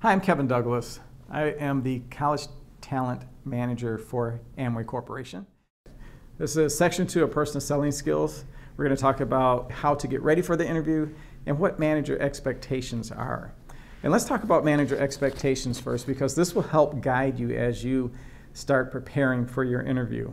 Hi, I'm Kevin Douglas. I am the College Talent Manager for Amway Corporation. This is section 2 of personal selling skills. We're going to talk about how to get ready for the interview and what manager expectations are. And let's talk about manager expectations first, because this will help guide you as you start preparing for your interview.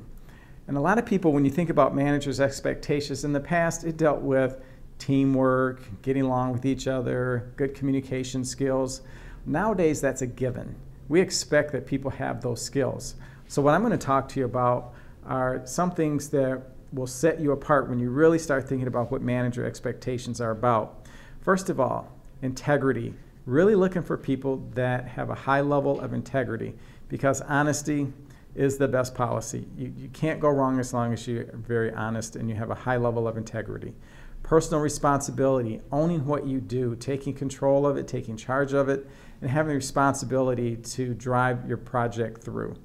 And a lot of people, when you think about managers' expectations, in the past it dealt with teamwork, getting along with each other, good communication skills. Nowadays, that's a given. We expect that people have those skills. So what I'm going to talk to you about are some things that will set you apart when you really start thinking about what manager expectations are about. First of all, integrity. Really looking for people that have a high level of integrity, because honesty is the best policy. You can't go wrong as long as you're very honest and you have a high level of integrity. Personal responsibility, owning what you do, taking control of it, taking charge of it, and having the responsibility to drive your project through.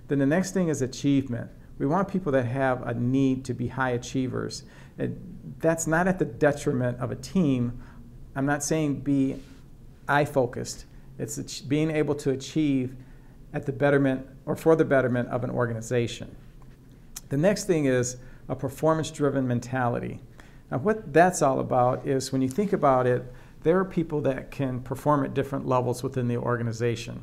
Then the next thing is achievement. We want people that have a need to be high achievers. That's not at the detriment of a team. I'm not saying be I-focused. It's being able to achieve at the betterment or for the betterment of an organization. The next thing is a performance-driven mentality. Now, what that's all about is, when you think about it, there are people that can perform at different levels within the organization.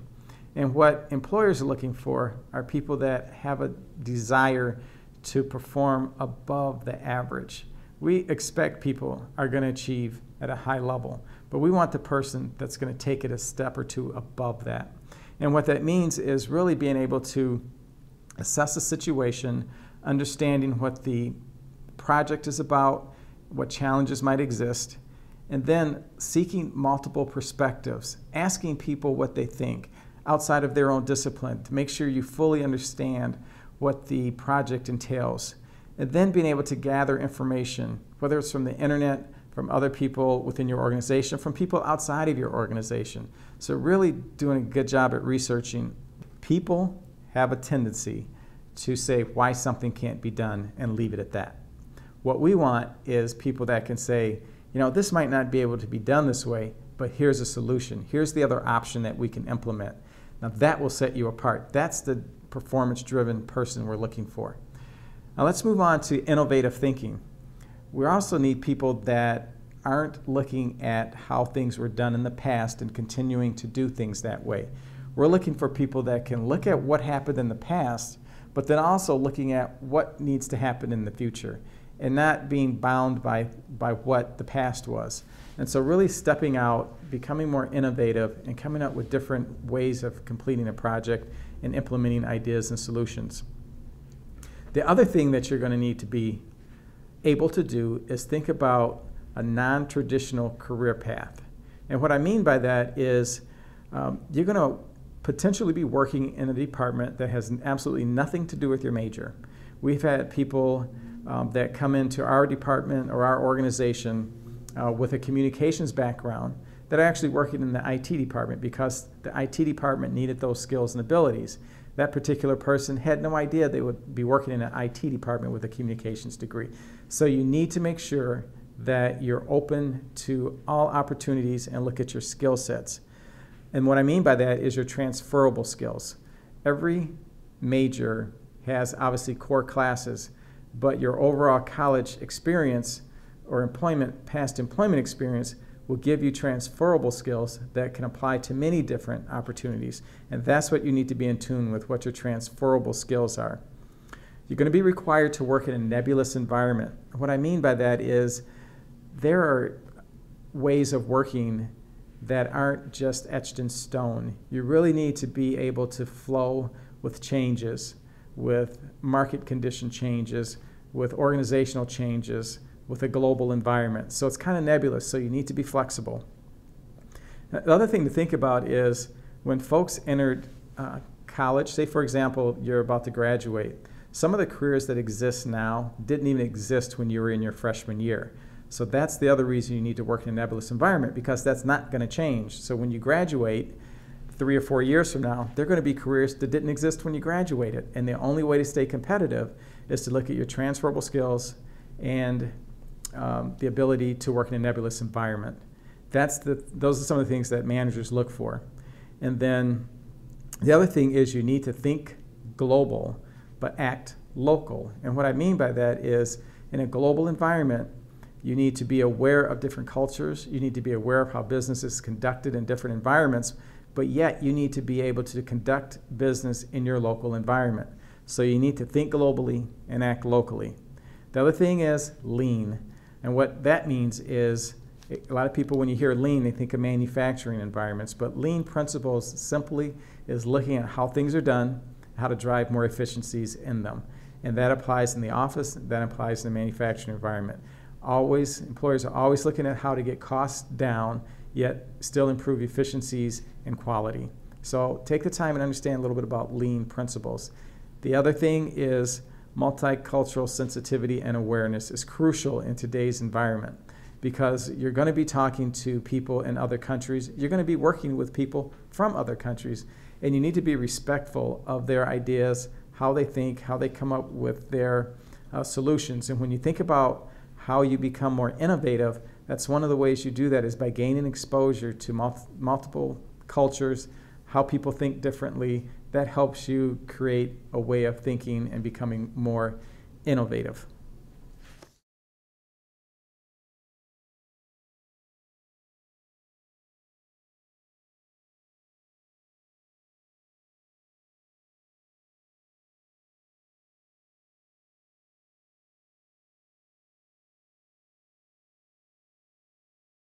And what employers are looking for are people that have a desire to perform above the average. We expect people are going to achieve at a high level, but we want the person that's going to take it a step or two above that. And what that means is really being able to assess the situation, understanding what the project is about, what challenges might exist, and then seeking multiple perspectives, asking people what they think outside of their own discipline to make sure you fully understand what the project entails, and then being able to gather information, whether it's from the internet, from other people within your organization, from people outside of your organization. So really doing a good job at researching. People have a tendency to say why something can't be done and leave it at that. What we want is people that can say, you know, this might not be able to be done this way, but here's a solution. Here's the other option that we can implement. Now that will set you apart. That's the performance-driven person we're looking for. Now let's move on to innovative thinking. We also need people that aren't looking at how things were done in the past and continuing to do things that way. We're looking for people that can look at what happened in the past, but then also looking at what needs to happen in the future, and not being bound by what the past was. And so really stepping out, becoming more innovative, and coming up with different ways of completing a project and implementing ideas and solutions. The other thing that you're going to need to be able to do is think about a non-traditional career path. And what I mean by that is you're going to potentially be working in a department that has absolutely nothing to do with your major. We've had people that come into our department or our organization with a communications background that are actually working in the IT department because the IT department needed those skills and abilities. That particular person had no idea they would be working in an IT department with a communications degree. So you need to make sure that you're open to all opportunities and look at your skill sets. And what I mean by that is your transferable skills. Every major has obviously core classes, but your overall college experience or past employment experience will give you transferable skills that can apply to many different opportunities. And that's what you need to be in tune with, what your transferable skills are. You're going to be required to work in a nebulous environment. What I mean by that is there are ways of working that aren't just etched in stone. You really need to be able to flow with changes, with market condition changes, with organizational changes, with a global environment. So it's kind of nebulous, so you need to be flexible. The other thing to think about is when folks entered college, say for example, you're about to graduate, some of the careers that exist now didn't even exist when you were in your freshman year. So that's the other reason you need to work in a nebulous environment, because that's not going to change. So when you graduate, 3 or 4 years from now, there are going to be careers that didn't exist when you graduated. And the only way to stay competitive is to look at your transferable skills and the ability to work in a nebulous environment. Those are some of the things that managers look for. And then the other thing is you need to think global, but act local. And what I mean by that is in a global environment, you need to be aware of different cultures. You need to be aware of how business is conducted in different environments, but yet you need to be able to conduct business in your local environment. So you need to think globally and act locally. The other thing is lean. And what that means is a lot of people, when you hear lean, they think of manufacturing environments, but lean principles simply is looking at how things are done, how to drive more efficiencies in them. And that applies in the office, that applies in the manufacturing environment. Employers are always looking at how to get costs down, yet still improve efficiencies and quality. So take the time and understand a little bit about lean principles. The other thing is multicultural sensitivity and awareness is crucial in today's environment, because you're going to be talking to people in other countries. You're going to be working with people from other countries, and you need to be respectful of their ideas, how they think, how they come up with their solutions. And when you think about how you become more innovative, that's one of the ways you do that is by gaining exposure to multiple cultures, how people think differently. That helps you create a way of thinking and becoming more innovative.